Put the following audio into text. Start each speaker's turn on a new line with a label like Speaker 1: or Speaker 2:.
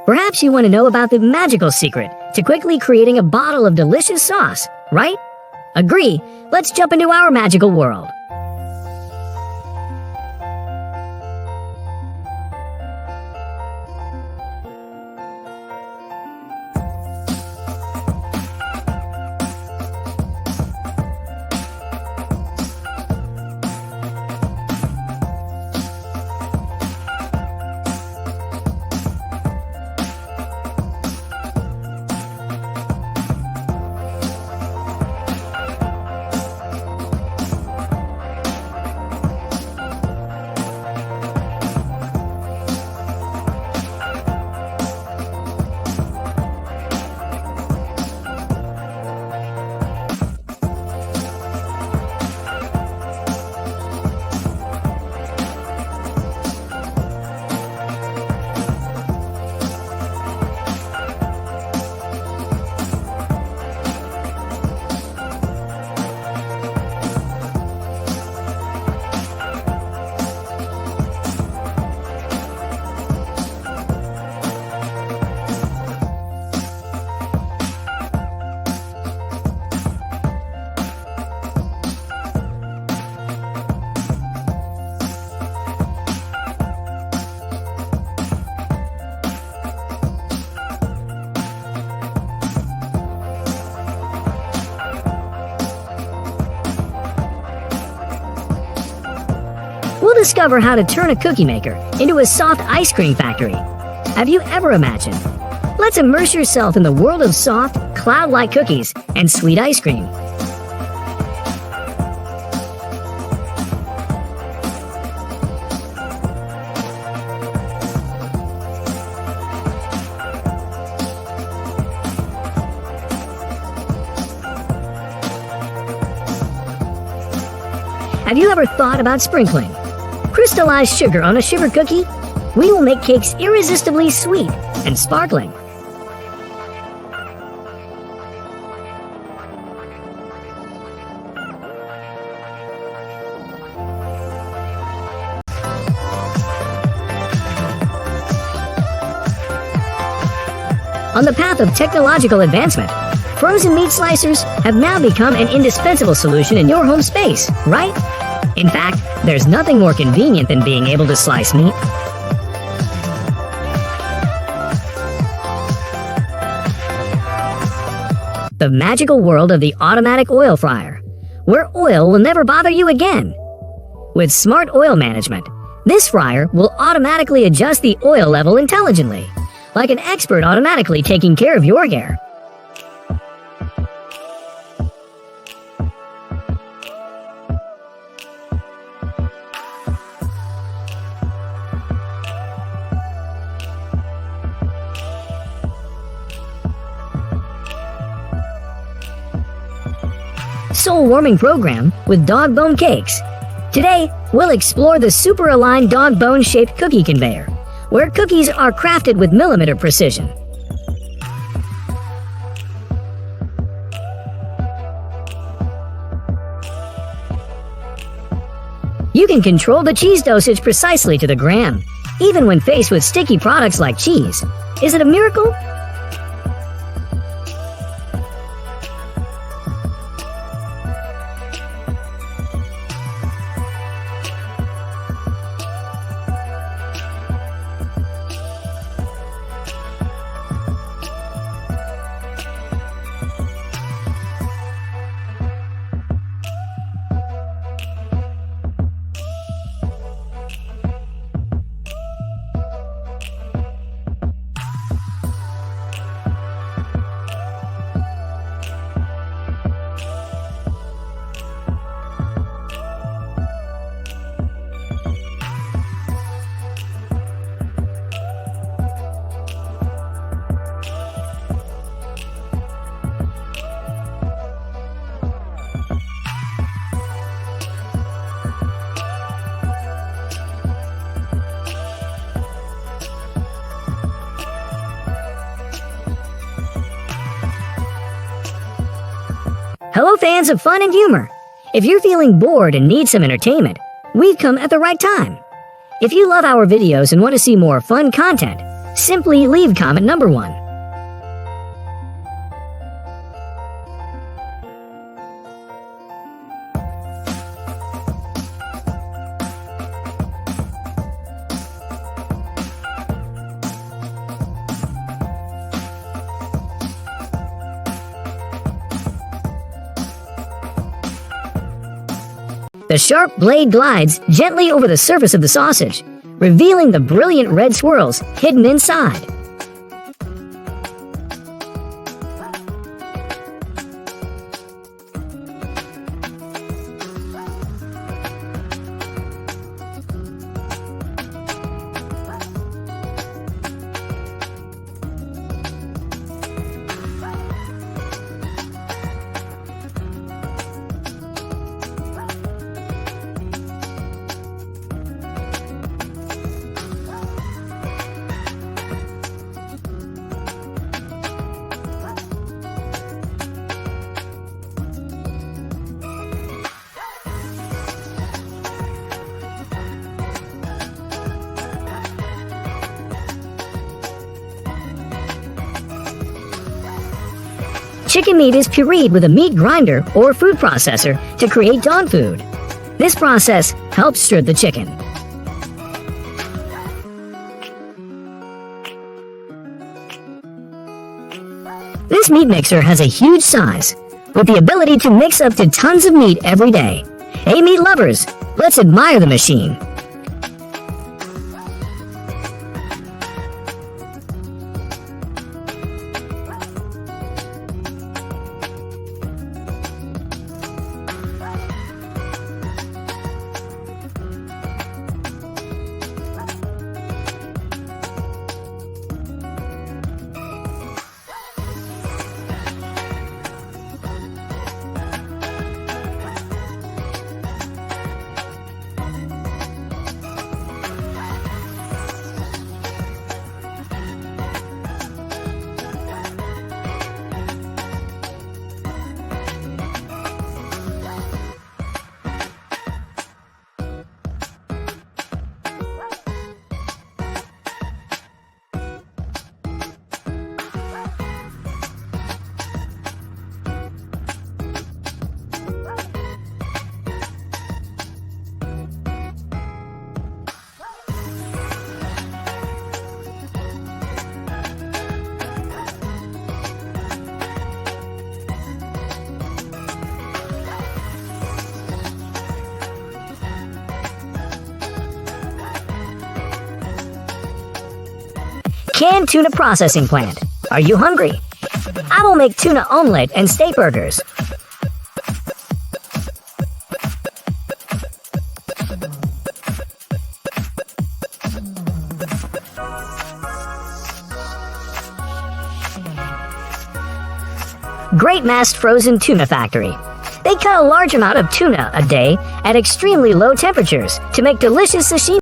Speaker 1: Perhaps you want to know about the magical secret to quickly creating a bottle of delicious sauce, right? Agree? Let's jump into our magical world. We'll discover how to turn a cookie maker into a soft ice cream factory. Have you ever imagined? Let's immerse yourself in the world of soft, cloud-like cookies and sweet ice cream. Have you ever thought about sprinkling crystallized sugar on a sugar cookie? We will make cakes irresistibly sweet and sparkling. On the path of technological advancement, frozen meat slicers have now become an indispensable solution in your home space, right? In fact, there's nothing more convenient than being able to slice meat. The magical world of the automatic oil fryer, where oil will never bother you again. With smart oil management, this fryer will automatically adjust the oil level intelligently, like an expert automatically taking care of your hair. Soul warming program with dog bone cakes. Today, we'll explore the super aligned dog bone shaped cookie conveyor, where cookies are crafted with millimeter precision. You can control the cheese dosage precisely to the gram, even when faced with sticky products like cheese. Is it a miracle? Hello fans of fun and humor! If you're feeling bored and need some entertainment, we've come at the right time. If you love our videos and want to see more fun content, simply leave comment number 1. The sharp blade glides gently over the surface of the sausage, revealing the brilliant red swirls hidden inside. Chicken meat is pureed with a meat grinder or food processor to create dog food. This process helps stir the chicken. This meat mixer has a huge size, with the ability to mix up to tons of meat every day. Hey meat lovers, let's admire the machine. Canned tuna processing plant. Are you hungry? I will make tuna omelet and steak burgers. Great Mast Frozen Tuna Factory. They cut a large amount of tuna a day at extremely low temperatures to make delicious sashimi.